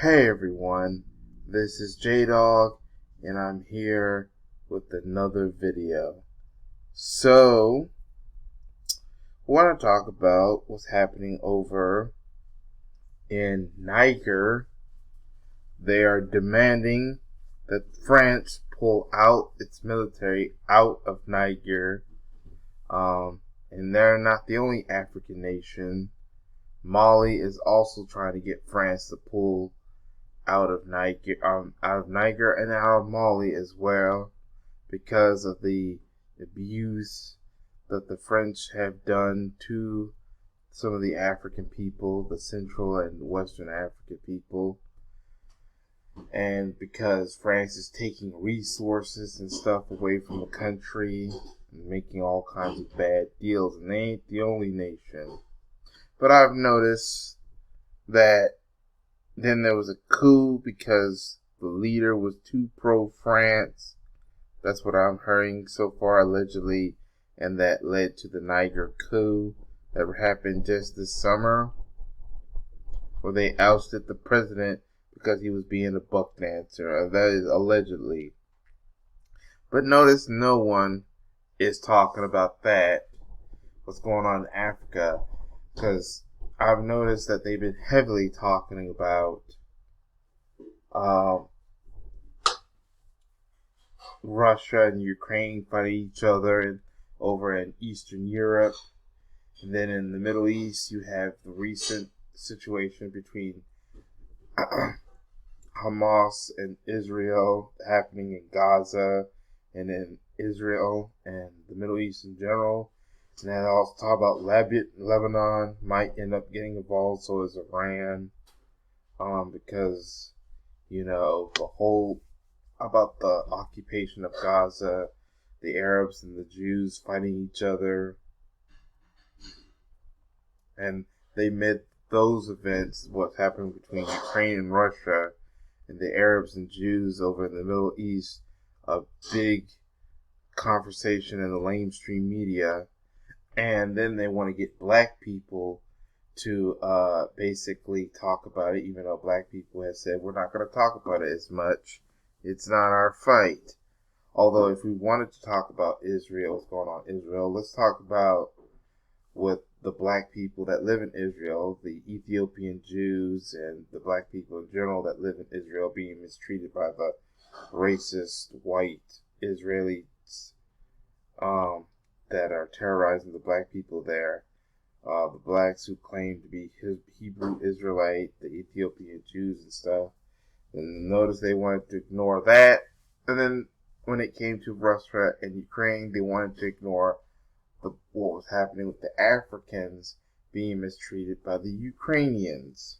Hey everyone, this is J-Dog, and I'm here with another video. So, I want to talk about what's happening over in Niger. They are demanding that France pull out its military out of Niger. And they're not the only African nation. Mali is also trying to get France to pull out of Niger and out of Mali as well, because of the abuse that the French have done to some of the African people, the Central and Western African people, and because France is taking resources and stuff away from the country and making all kinds of bad deals, and they ain't the only nation. But I've noticed that then there was a coup because the leader was too pro-France. That's what I'm hearing so far, allegedly. And that led to the Niger coup that happened just this summer, where they ousted the president because he was being a buck dancer. That is allegedly. But notice no one is talking about that, what's going on in Africa, because I've noticed that they've been heavily talking about Russia and Ukraine fighting each other over in Eastern Europe. And then in the Middle East, you have the recent situation between Hamas and Israel happening in Gaza, and in Israel and the Middle East in general. And then I also talk about Lebanon might end up getting involved, so is Iran, because, the whole about the occupation of Gaza, the Arabs and the Jews fighting each other, and they made those events, what happened between Ukraine and Russia, and the Arabs and Jews over in the Middle East, a big conversation in the mainstream media. And then they want to get black people to basically talk about it, even though black people have said, we're not going to talk about it as much. It's not our fight. Although if we wanted to talk about Israel, what's going on in Israel, let's talk about with the black people that live in Israel, the Ethiopian Jews and the black people in general that live in Israel being mistreated by the racist white Israelis that are terrorizing the black people there. The blacks who claim to be Hebrew Israelite, the Ethiopian Jews and stuff. And notice they wanted to ignore that. And then when it came to Russia and Ukraine, they wanted to ignore what was happening with the Africans being mistreated by the Ukrainians.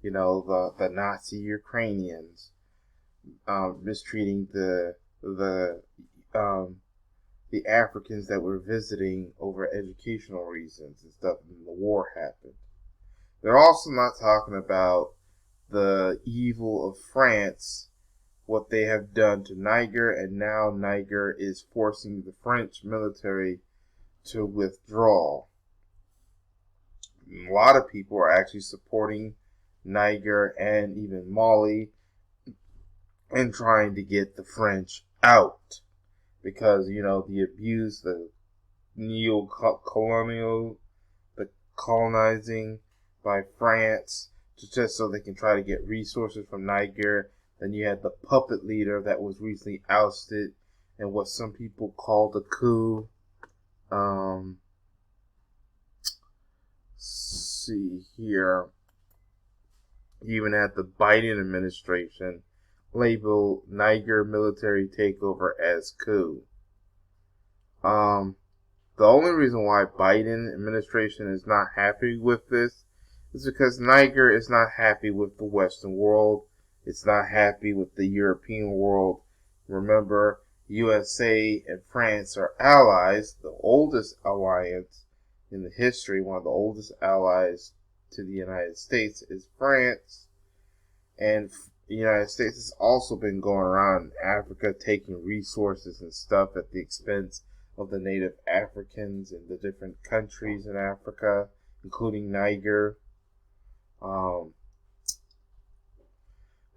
The Nazi Ukrainians mistreating the Africans that were visiting over educational reasons and stuff, and the war happened. They're also not talking about the evil of France, what they have done to Niger, and now Niger is forcing the French military to withdraw. A lot of people are actually supporting Niger and even Mali and trying to get the French out. Because, the abuse, the neo-colonial, the colonizing by France, just so they can try to get resources from Niger. Then you had the puppet leader that was recently ousted in what some people call the coup. See here. You even had the Biden administration label Niger military takeover as coup. The only reason why Biden administration is not happy with this is because Niger is not happy with the Western world. It's not happy with the European world. Remember, USA and France are allies. The oldest alliance in the history, one of the oldest allies to the United States, is France. And the United States has also been going around in Africa taking resources and stuff at the expense of the native Africans in the different countries in Africa, including Niger.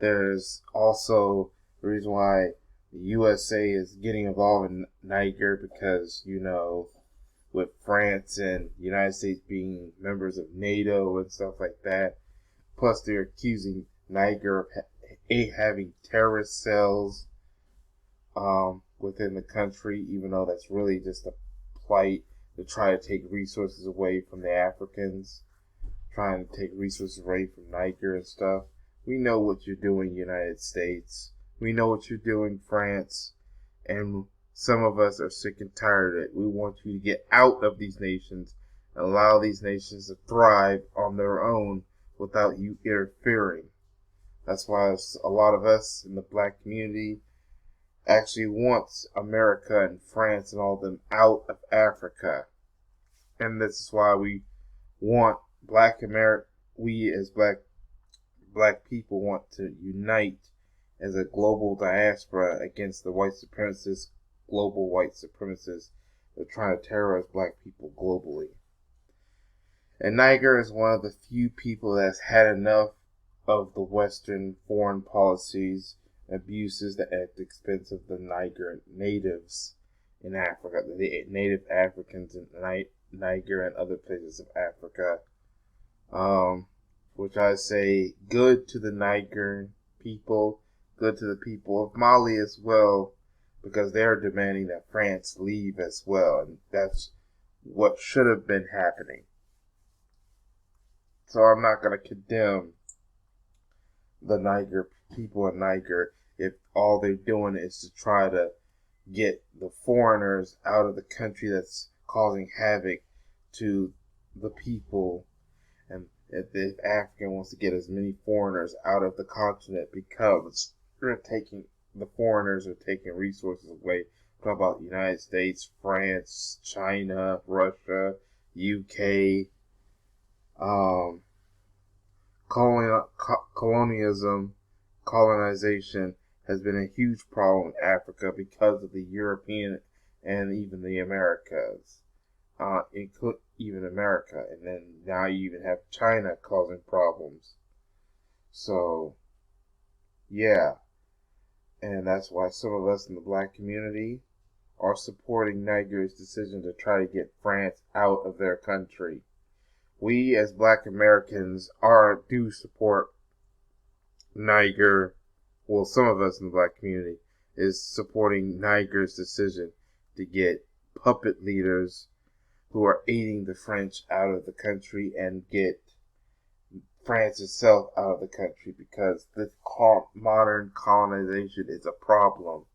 There's also the reason why the USA is getting involved in Niger because, with France and the United States being members of NATO and stuff like that. Plus, they're accusing Niger of having terrorist cells within the country, even though that's really just a plight to try to take resources away from the Africans, trying to take resources away from Niger and stuff. We know what you're doing, United States. We know what you're doing, France. And some of us are sick and tired of it. We want you to get out of these nations and allow these nations to thrive on their own without you interfering. That's why a lot of us in the black community actually wants America and France and all of them out of Africa. And this is why we want we as black people want to unite as a global diaspora against the global white supremacists that are trying to terrorize black people globally. And Niger is one of the few people that's had enough of the Western foreign policies abuses at the expense of the Niger natives in Africa, the native Africans in Niger and other places of Africa. Which I say good to the Niger people, good to the people of Mali as well, because they're demanding that France leave as well, and that's what should have been happening. So I'm not going to condemn the Niger people in Niger if all they're doing is to try to get the foreigners out of the country that's causing havoc to the people, and if the African wants to get as many foreigners out of the continent because the foreigners are taking resources away. Talk about the United States, France, China, Russia, UK. Colonization has been a huge problem in Africa because of the European and even the Americas, even America, and then now you even have China causing problems. So, yeah, and that's why some of us in the black community are supporting Niger's decision to try to get France out of their country. We as black Americans do support Niger. Well, some of us in the black community is supporting Niger's decision to get puppet leaders who are aiding the French out of the country and get France itself out of the country, because this modern colonization is a problem.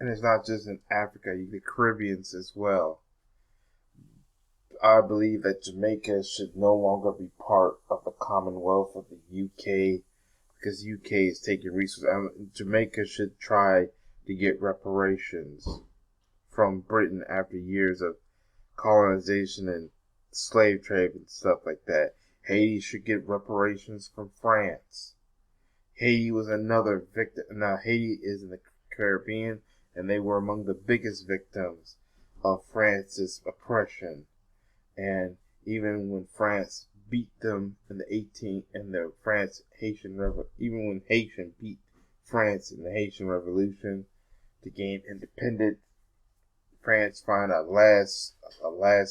And it's not just in Africa, the Caribbeans as well. I believe that Jamaica should no longer be part of the Commonwealth of the UK, because UK is taking resources. Jamaica should try to get reparations from Britain after years of colonization and slave trade and stuff like that. Haiti should get reparations from France. Haiti was another victim. Now, Haiti is in the Caribbean, and they were among the biggest victims of France's oppression. And even when France beat them in even when Haitian beat France in the Haitian Revolution to gain independence, France found a last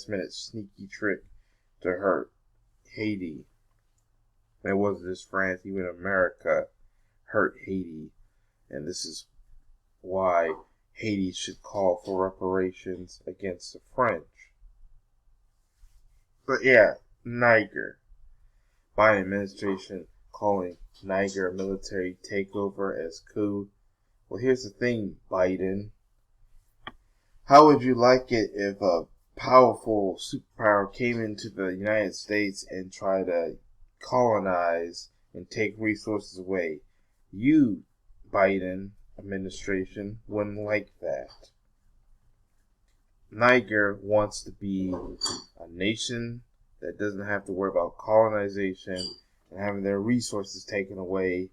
minute sneaky trick to hurt Haiti. And it wasn't just France, even America hurt Haiti. And this is why Haiti should call for reparations against the French. But yeah, Niger. Biden administration calling Niger a military takeover as coup. Well, here's the thing, Biden. How would you like it if a powerful superpower came into the United States and tried to colonize and take resources away? You, Biden administration, wouldn't like that. Niger wants to be a nation that doesn't have to worry about colonization and having their resources taken away,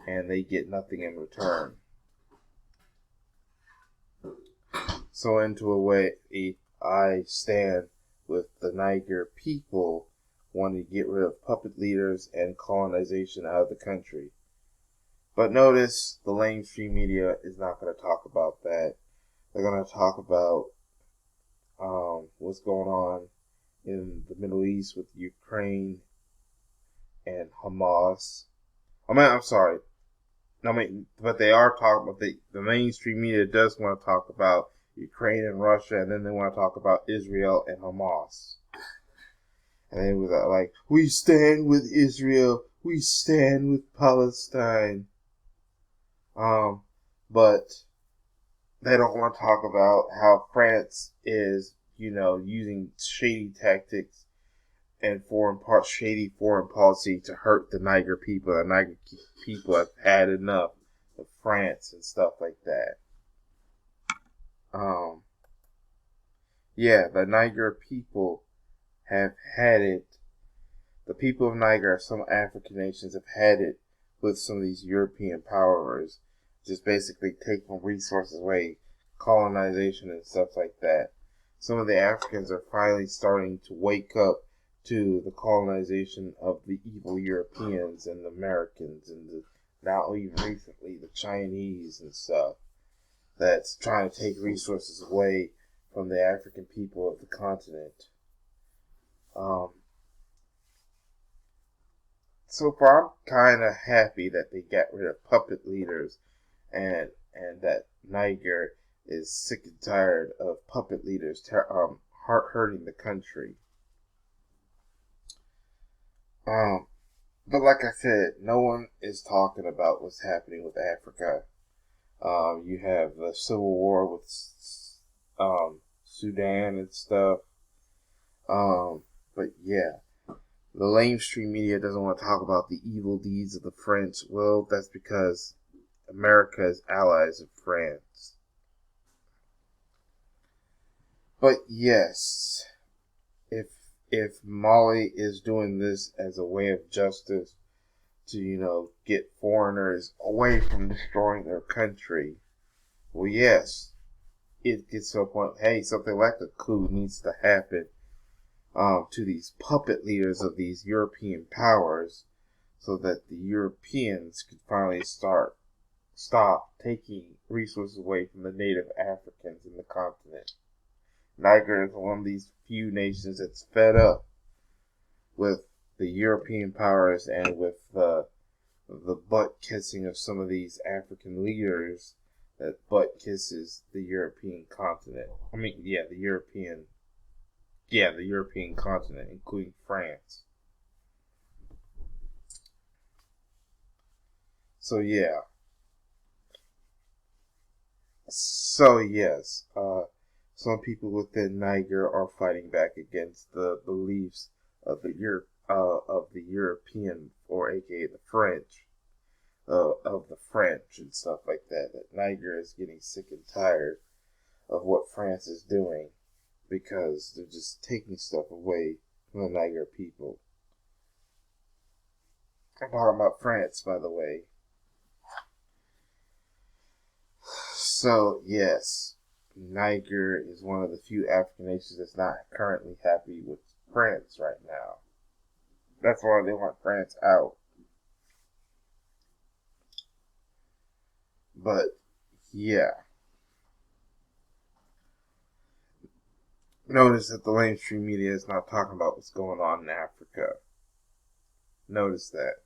and they get nothing in return. So into a way, I stand with the Niger people wanting to get rid of puppet leaders and colonization out of the country. But notice the mainstream media is not going to talk about that. They're going to talk about what's going on in the Middle East with Ukraine and Hamas. I'm sorry. But they are talking about the mainstream media does want to talk about Ukraine and Russia, and then they want to talk about Israel and Hamas. And they was like, we stand with Israel, we stand with Palestine. But they don't want to talk about how France is, using shady tactics and shady foreign policy to hurt the Niger people. The Niger people have had enough of France and stuff like that. The Niger people have had it. The people of Niger, some African nations, have had it with some of these European powers, just basically taking resources away, colonization and stuff like that. Some of the Africans are finally starting to wake up to the colonization of the evil Europeans and the Americans and now even recently the Chinese and stuff that's trying to take resources away from the African people of the continent. So far, I'm kind of happy that they got rid of puppet leaders and that Niger is sick and tired of puppet leaders hurting the country. But like I said, no one is talking about what's happening with Africa. You have the civil war with Sudan and stuff. But yeah, the mainstream media doesn't want to talk about the evil deeds of the French. Well, that's because America is allies of France. But yes, if Mali is doing this as a way of justice to, get foreigners away from destroying their country, well, yes, it gets to a point, hey, something like a coup needs to happen to these puppet leaders of these European powers so that the Europeans could finally stop taking resources away from the native Africans in the continent. Niger is one of these few nations that's fed up with the European powers and with the butt kissing of some of these African leaders that butt kisses the European continent. The European continent, including France. So yes, some people within Niger are fighting back against the beliefs of the European, or aka the French, of the French and stuff like that. That Niger is getting sick and tired of what France is doing because they're just taking stuff away from the Niger people. I'm talking about France, by the way. So, yes, Niger is one of the few African nations that's not currently happy with France right now. That's why they want France out. But, yeah. Notice that the mainstream media is not talking about what's going on in Africa. Notice that.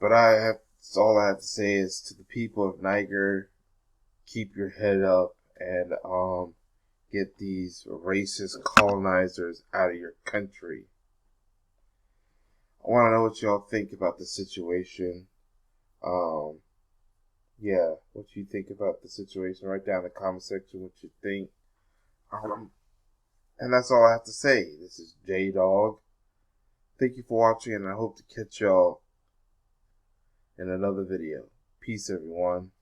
But all I have to say is to the people of Niger, keep your head up and get these racist colonizers out of your country. I want to know what y'all think about the situation. What you think about the situation. Write down in the comment section what you think. And that's all I have to say. This is J-Dog. Thank you for watching, and I hope to catch y'all in another video. Peace, everyone.